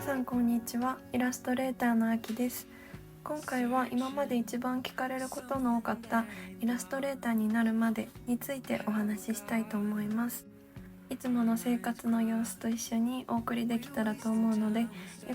さんこんにちは。イラストレーターのあきです。今回は今まで一番聞かれることの多かったイラストレーターになるまでについてお話ししたいと思います。いつもの生活の様子と一緒にお送りできたらと思うので、よ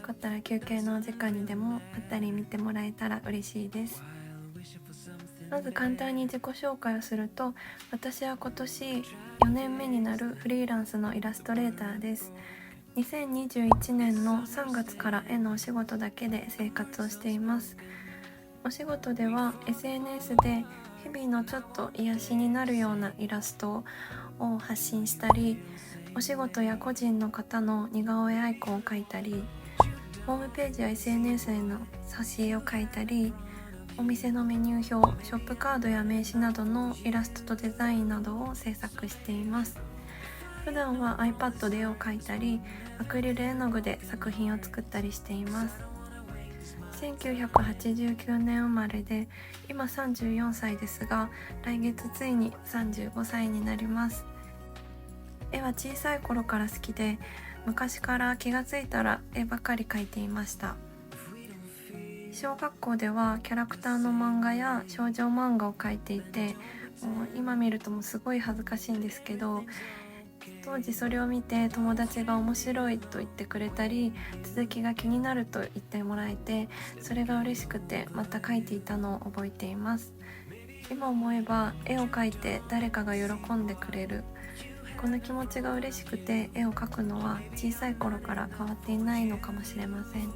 かったら休憩のお時間にでもまったり見てもらえたら嬉しいです。まず簡単に自己紹介をすると、私は今年4年目になるフリーランスのイラストレーターです。2021年の3月から絵のお仕事だけで生活をしています。お仕事では SNS で日々のちょっと癒しになるようなイラストを発信したり、お仕事や個人の方の似顔絵アイコンを描いたり、ホームページや SNS への挿絵を描いたり、お店のメニュー表、ショップカードや名刺などのイラストとデザインなどを制作しています。普段は iPad で絵を描いたり、アクリル絵の具で作品を作ったりしています。1989年生まれで、今34歳ですが、来月ついに35歳になります。絵は小さい頃から好きで、昔から気がついたら絵ばかり描いていました。小学校ではキャラクターの漫画や少女漫画を描いていて、もう今見るともうすごい恥ずかしいんですけど、当時それを見て友達が面白いと言ってくれたり、続きが気になると言ってもらえて、それが嬉しくてまた描いていたのを覚えています。今思えば絵を描いて誰かが喜んでくれる、この気持ちが嬉しくて絵を描くのは小さい頃から変わっていないのかもしれません。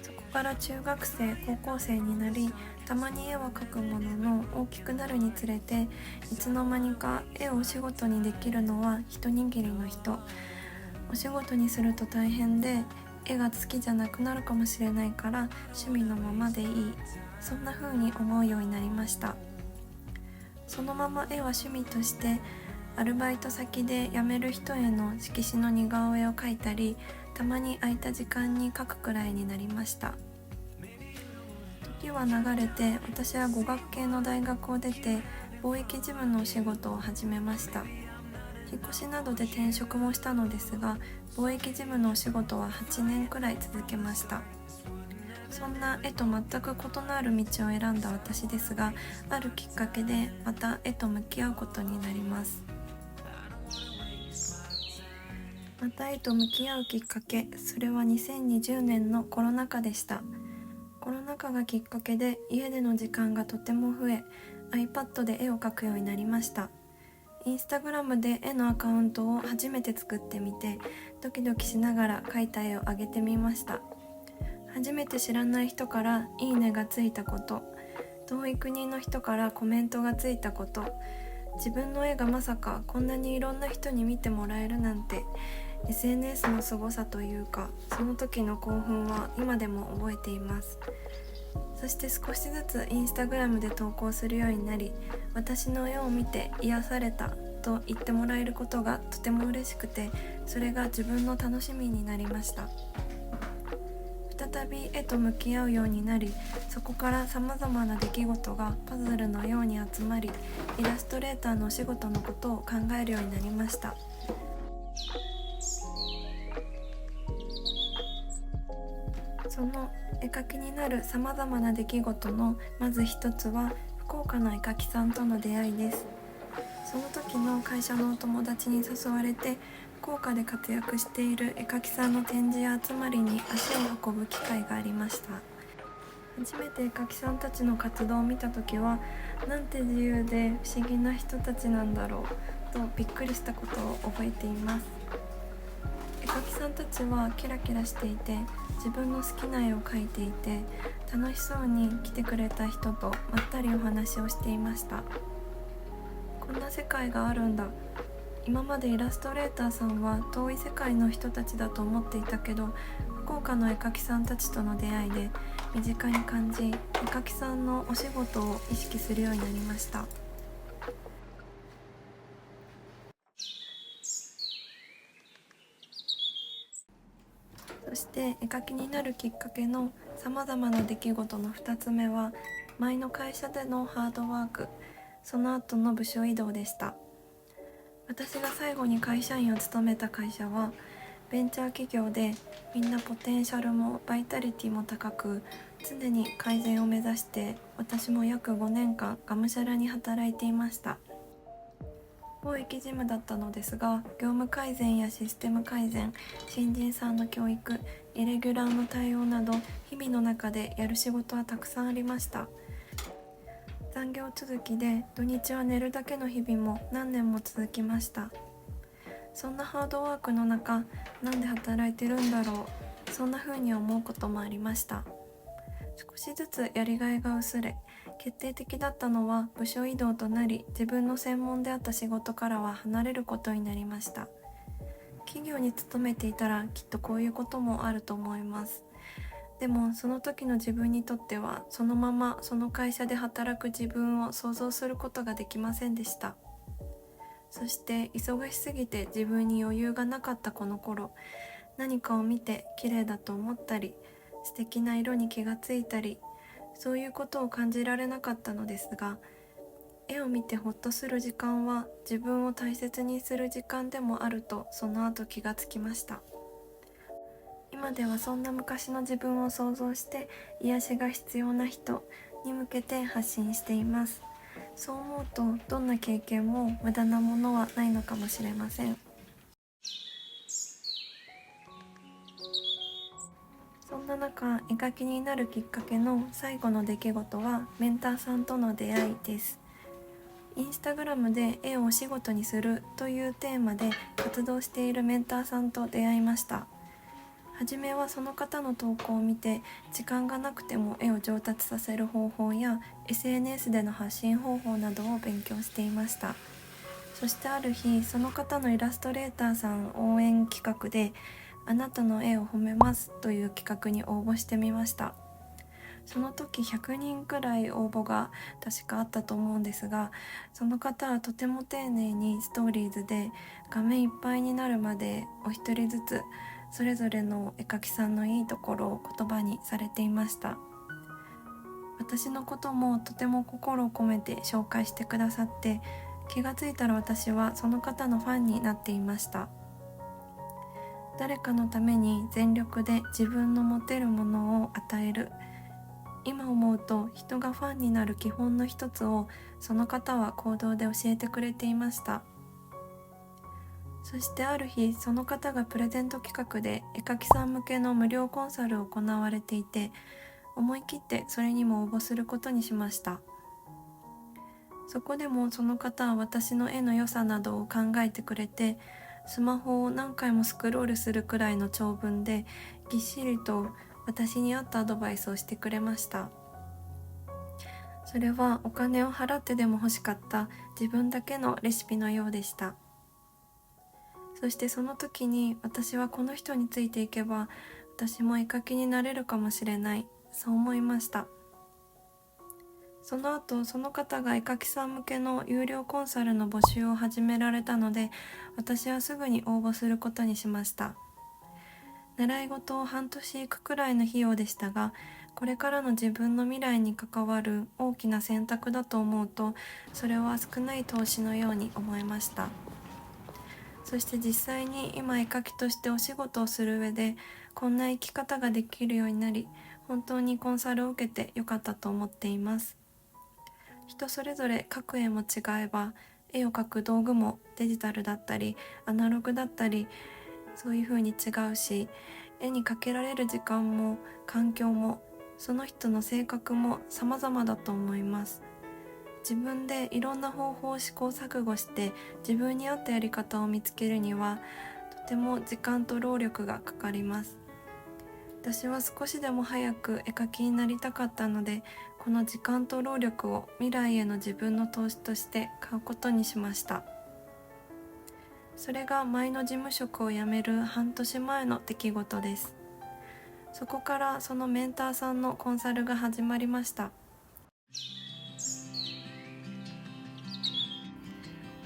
そこから中学生、高校生になり、たまに絵は描くものの、大きくなるにつれていつの間にか絵をお仕事にできるのは一握りの人、お仕事にすると大変で絵が好きじゃなくなるかもしれないから趣味のままでいい、そんな風に思うようになりました。そのまま絵は趣味としてアルバイト先で辞める人への色紙の似顔絵を描いたり、たまに空いた時間に描くくらいになりました。時は流れて、私は語学系の大学を出て貿易事務のお仕事を始めました。引っ越しなどで転職もしたのですが、貿易事務のお仕事は8年くらい続けました。そんな絵と全く異なる道を選んだ私ですが、あるきっかけでまた絵と向き合うことになります。また絵と向き合うきっかけ、それは2020年のコロナ禍でした。コロナ禍がきっかけで家での時間がとても増え、 iPad で絵を描くようになりました。インスタグラムで絵のアカウントを初めて作ってみて、ドキドキしながら描いた絵を上げてみました。初めて知らない人からいいねがついたこと、遠い国の人からコメントがついたこと、自分の絵がまさかこんなにいろんな人に見てもらえるなんて、 SNS のすごさというか、その時の興奮は今でも覚えています。そして少しずつインスタグラムで投稿するようになり、私の絵を見て癒されたと言ってもらえることがとても嬉しくて、それが自分の楽しみになりました。再び絵と向き合うようになり、そこからさまざまな出来事がパズルのように集まり、イラストレーターのお仕事のことを考えるようになりました。その絵描きになるさまざまな出来事のまず一つは、福岡の絵描きさんとの出会いです。その時の会社のお友達に誘われて、福岡で活躍している絵描きさんの展示や集まりに足を運ぶ機会がありました。初めて絵描きさんたちの活動を見た時は、なんて自由で不思議な人たちなんだろうとびっくりしたことを覚えています。絵描きさんたちはキラキラしていて、自分の好きな絵を描いていて、楽しそうに来てくれた人とまったりお話をしていました。こんな世界があるんだ、今までイラストレーターさんは遠い世界の人たちだと思っていたけど、福岡の絵描きさんたちとの出会いで身近に感じ、絵描きさんのお仕事を意識するようになりました。そして絵描きになるきっかけのさまざまな出来事の2つ目は、前の会社でのハードワーク、その後の部署移動でした。私が最後に会社員を務めた会社はベンチャー企業でみんなポテンシャルもバイタリティも高く、常に改善を目指して、私も約5年間がむしゃらに働いていました。貿易事務だったのですが、業務改善やシステム改善、新人さんの教育、イレギュラーの対応など、日々の中でやる仕事はたくさんありました。残業続きで土日は寝るだけの日々も何年も続きました。そんなハードワークの中、なんで働いてるんだろう、そんな風に思うこともありました。少しずつやりがいが薄れ、決定的だったのは部署移動となり、自分の専門であった仕事からは離れることになりました。企業に勤めていたらきっとこういうこともあると思います。でもその時の自分にとっては、そのままその会社で働く自分を想像することができませんでした。そして忙しすぎて自分に余裕がなかったこの頃、何かを見て綺麗だと思ったり、素敵な色に気がついたり、そういうことを感じられなかったのですが、絵を見てほっとする時間は自分を大切にする時間でもあると、その後気がつきました。今ではそんな昔の自分を想像して、癒しが必要な人に向けて発信しています。そう思うと、どんな経験も無駄なものはないのかもしれません。そんな中、絵描きになるきっかけの最後の出来事はメンターさんとの出会いです。インスタグラムで絵をお仕事にするというテーマで活動しているメンターさんと出会いました。はじめはその方の投稿を見て、時間がなくても絵を上達させる方法や SNS での発信方法などを勉強していました。そしてある日、その方のイラストレーターさん応援企画で、あなたの絵を褒めますという企画に応募してみました。その時100人くらい応募が確かあったと思うんですが、その方はとても丁寧にストーリーズで画面いっぱいになるまでお一人ずつそれぞれの絵描きさんのいいところを言葉にされていました。私のこともとても心を込めて紹介してくださって、気がついたら私はその方のファンになっていました。誰かのために全力で自分の持てるものを与える。今思うと、人がファンになる基本の一つをその方は行動で教えてくれていました。そしてある日、その方がプレゼント企画で絵描きさん向けの無料コンサルを行われていて、思い切ってそれにも応募することにしました。そこでもその方は私の絵の良さなどを考えてくれて、スマホを何回もスクロールするくらいの長文でぎっしりと私に合ったアドバイスをしてくれました。それはお金を払ってでも欲しかった自分だけのレシピのようでした。そしてその時に、私はこの人についていけば私も絵描きになれるかもしれない、そう思いました。その後、その方が絵描きさん向けの有料コンサルの募集を始められたので、私はすぐに応募することにしました。習い事を半年行くくらいの費用でしたが、これからの自分の未来に関わる大きな選択だと思うと、それは少ない投資のように思いました。そして実際に今絵描きとしてお仕事をする上で、こんな生き方ができるようになり、本当にコンサルを受けてよかったと思っています。人それぞれ描く絵も違えば、絵を描く道具もデジタルだったりアナログだったり、そういう風に違うし、絵にかけられる時間も環境もその人の性格も様々だと思います。自分でいろんな方法を試行錯誤して自分に合ったやり方を見つけるには、とても時間と労力がかかります。私は少しでも早く絵描きになりたかったので、この時間と労力を未来への自分の投資として買うことにしました。それが前の事務職を辞める半年前の出来事です。そこからそのメンターさんのコンサルが始まりました。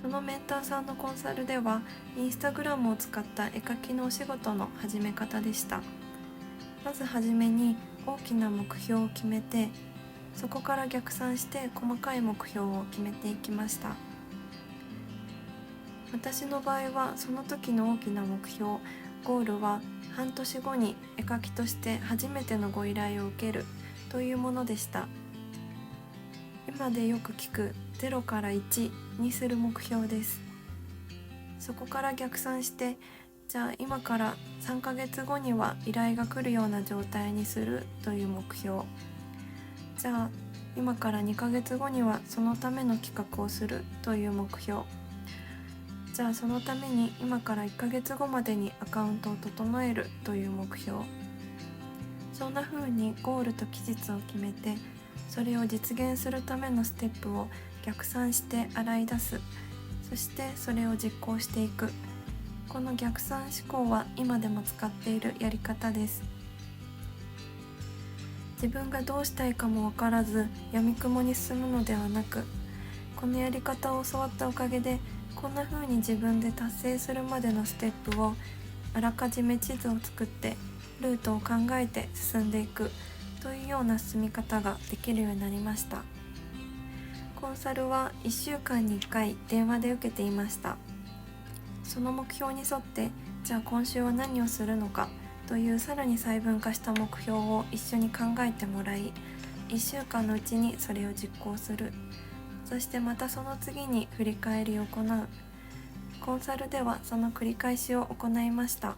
そのメンターさんのコンサルでは、インスタグラムを使った絵描きのお仕事の始め方でした。まずはじめに大きな目標を決めて、そこから逆算して細かい目標を決めていきました。私の場合はその時の大きな目標、ゴールは半年後に絵描きとして初めてのご依頼を受けるというものでした。今でよく聞く0から1にする目標です。そこから逆算して、じゃあ今から3ヶ月後には依頼が来るような状態にするという目標。じゃあ今から2ヶ月後にはそのための企画をするという目標。じゃあそのために今から1ヶ月後までにアカウントを整えるという目標。そんな風にゴールと期日を決めて、それを実現するためのステップを逆算して洗い出す。そしてそれを実行していく。この逆算思考は今でも使っているやり方です。自分がどうしたいかも分からず闇雲に進むのではなく、このやり方を教わったおかげでこんな風に自分で達成するまでのステップをあらかじめ地図を作ってルートを考えて進んでいくというような進み方ができるようになりました。コンサルは1週間に1回電話で受けていました。その目標に沿って、じゃあ今週は何をするのかというさらに細分化した目標を一緒に考えてもらい、1週間のうちにそれを実行する。そしてまたその次に振り返りを行う。コンサルではその繰り返しを行いました。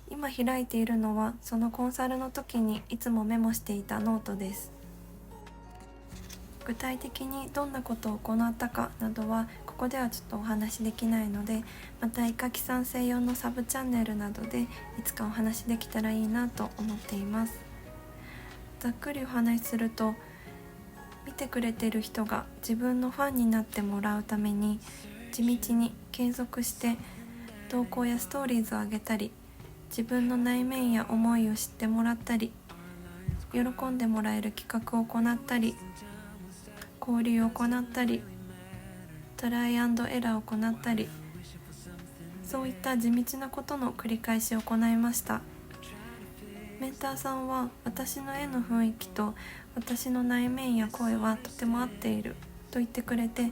今開いているのはそのコンサルの時にいつもメモしていたノートです。具体的にどんなことを行ったかなどはここではちょっとお話しできないので、また絵描きさん専用のサブチャンネルなどでいつかお話しできたらいいなと思っています。ざっくりお話しすると、見てくれてる人が自分のファンになってもらうために地道に継続して投稿やストーリーズを上げたり、自分の内面や思いを知ってもらったり、喜んでもらえる企画を行ったり、交流を行ったり、トライアンドエラーを行ったり、そういった地道なことの繰り返しを行いました。メンターさんは私の絵の雰囲気と私の内面や声はとても合っていると言ってくれて、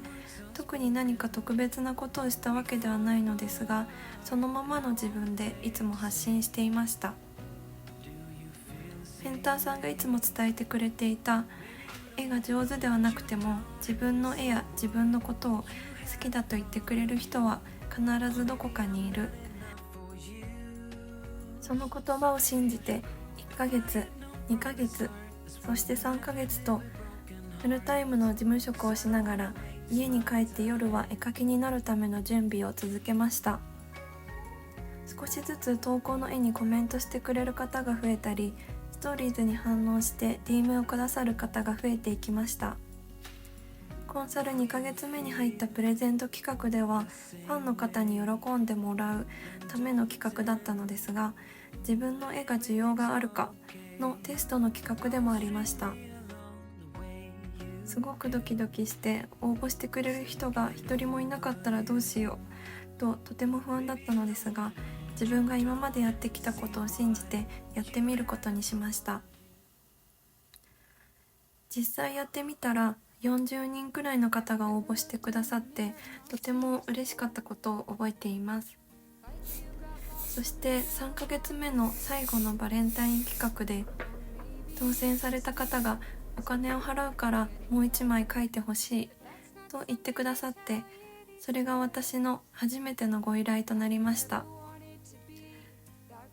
特に何か特別なことをしたわけではないのですが、そのままの自分でいつも発信していました。メンターさんがいつも伝えてくれていた、絵が上手ではなくても自分の絵や自分のことを好きだと言ってくれる人は必ずどこかにいる。その言葉を信じて1ヶ月、2ヶ月、そして3ヶ月とフルタイムの事務職をしながら家に帰って夜は絵描きになるための準備を続けました。少しずつ投稿の絵にコメントしてくれる方が増えたり、ストーリーズに反応して DM をくださる方が増えていきました。コンサル2ヶ月目に入ったプレゼント企画ではファンの方に喜んでもらうための企画だったのですが、自分の絵が需要があるかのテストの企画でもありました。すごくドキドキして応募してくれる人が一人もいなかったらどうしようとても不安だったのですが、自分が今までやってきたことを信じてやってみることにしました。実際やってみたら40人くらいの方が応募してくださって、とても嬉しかったことを覚えています。そして3ヶ月目の最後のバレンタイン企画で当選された方が、お金を払うからもう1枚書いてほしいと言ってくださって、それが私の初めてのご依頼となりました。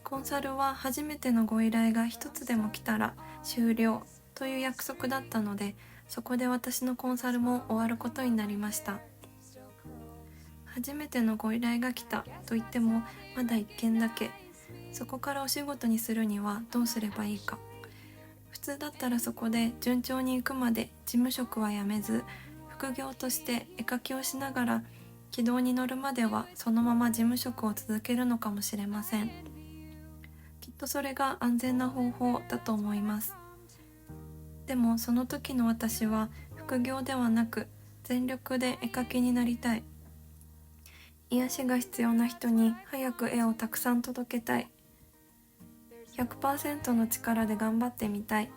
コンサルは初めてのご依頼が一つでも来たら終了という約束だったので、そこで私のコンサルも終わることになりました。初めてのご依頼が来たと言ってもまだ1件だけ。そこからお仕事にするにはどうすればいいか。普通だったらそこで順調に行くまで事務職は辞めず、副業として絵描きをしながら軌道に乗るまではそのまま事務職を続けるのかもしれません。きっとそれが安全な方法だと思います。でもその時の私は副業ではなく全力で絵描きになりたい。癒しが必要な人に早く絵をたくさん届けたい。100% の力で頑張ってみたい。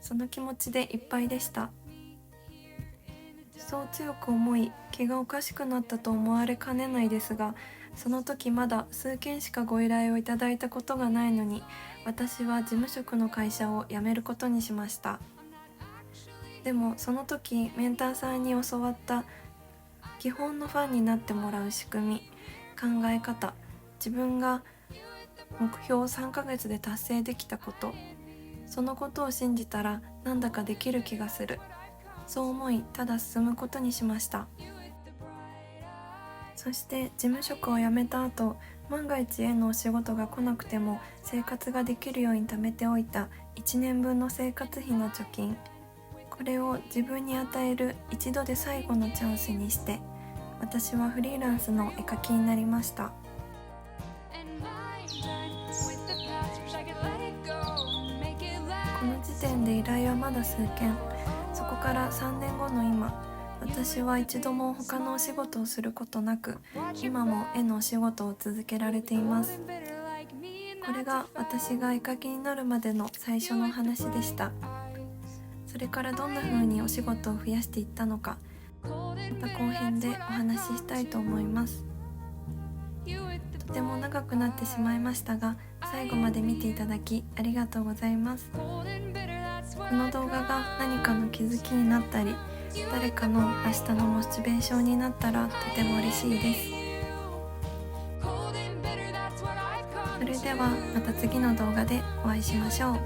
その気持ちでいっぱいでした。そう強く思い、気がおかしくなったと思われかねないですが、その時まだ数件しかご依頼をいただいたことがないのに、私は事務職の会社を辞めることにしました。でもその時メンターさんに教わった基本のファンになってもらう仕組み、考え方、自分が目標を3ヶ月で達成できたこと、そのことを信じたらなんだかできる気がする。そう思い、ただ進むことにしました。そして事務職を辞めた後、万が一へのお仕事が来なくても生活ができるように貯めておいた1年分の生活費の貯金、これを自分に与える一度で最後のチャンスにして、私はフリーランスの絵描きになりました。この時点で依頼はまだ数件。そこから3年後の今、私は一度も他のお仕事をすることなく、今も絵のお仕事を続けられています。これが私が絵描きになるまでの最初のお話でした。それからどんな風にお仕事を増やしていったのか、また後編でお話ししたいと思います。とても長くなってしまいましたが、最後まで見ていただきありがとうございます。この動画が何かの気づきになったり、誰かの明日のモチベーションになったらとても嬉しいです。それではまた次の動画でお会いしましょう。